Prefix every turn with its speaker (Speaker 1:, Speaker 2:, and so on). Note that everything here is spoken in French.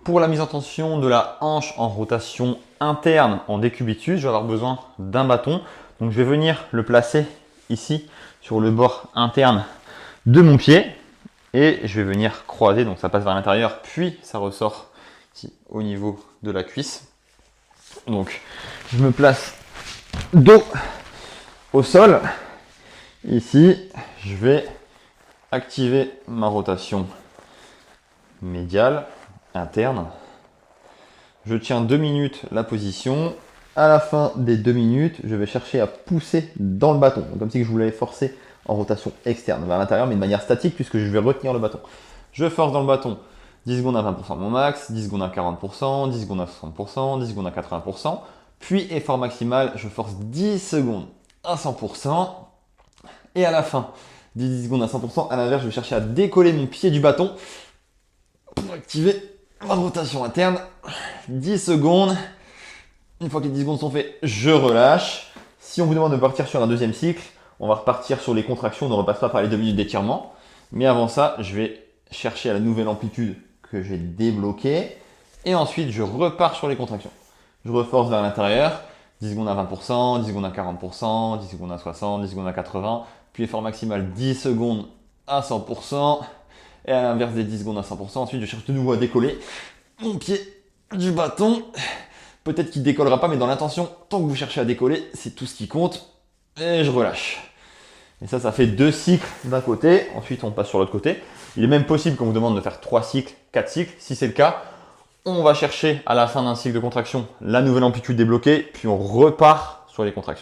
Speaker 1: Pour la mise en tension de la hanche en rotation interne en décubitus, je vais avoir besoin d'un bâton. Donc je vais venir le placer ici sur le bord interne de mon pied et je vais venir croiser, donc ça passe vers l'intérieur puis ça ressort ici au niveau de la cuisse. Donc je me place dos au sol. Ici, je vais activer ma rotation médiale interne. Je tiens 2 minutes la position. À la fin des 2 minutes, je vais chercher à pousser dans le bâton, comme si je voulais forcer en rotation externe vers l'intérieur, mais de manière statique puisque je vais retenir le bâton. Je force dans le bâton 10 secondes à 20% de mon max, 10 secondes à 40%, 10 secondes à 60%, 10 secondes à 80%, puis effort maximal, je force 10 secondes à 100%, et à la fin des 10 secondes à 100%, à l'inverse, je vais chercher à décoller mon pied du bâton pour activer ma rotation interne. 10 secondes. Une fois que les 10 secondes sont faites, je relâche. Si on vous demande de partir sur un deuxième cycle, on va repartir sur les contractions, on ne repasse pas par les 2 minutes d'étirement. Mais avant ça, je vais chercher à la nouvelle amplitude que j'ai débloquée. Et ensuite, je repars sur les contractions. Je reforce vers l'intérieur. 10 secondes à 20%, 10 secondes à 40%, 10 secondes à 60%, 10 secondes à 80%. Puis effort maximal 10 secondes à 100%. Et à l'inverse des 10 secondes à 100%. Ensuite, je cherche de nouveau à décoller mon pied du bâton. Peut-être qu'il ne décollera pas, mais dans l'intention, tant que vous cherchez à décoller, c'est tout ce qui compte. Et je relâche. Et ça fait 2 cycles d'un côté. Ensuite, on passe sur l'autre côté. Il est même possible qu'on vous demande de faire 3 cycles, 4 cycles. Si c'est le cas, on va chercher à la fin d'un cycle de contraction la nouvelle amplitude débloquée, puis on repart sur les contractions.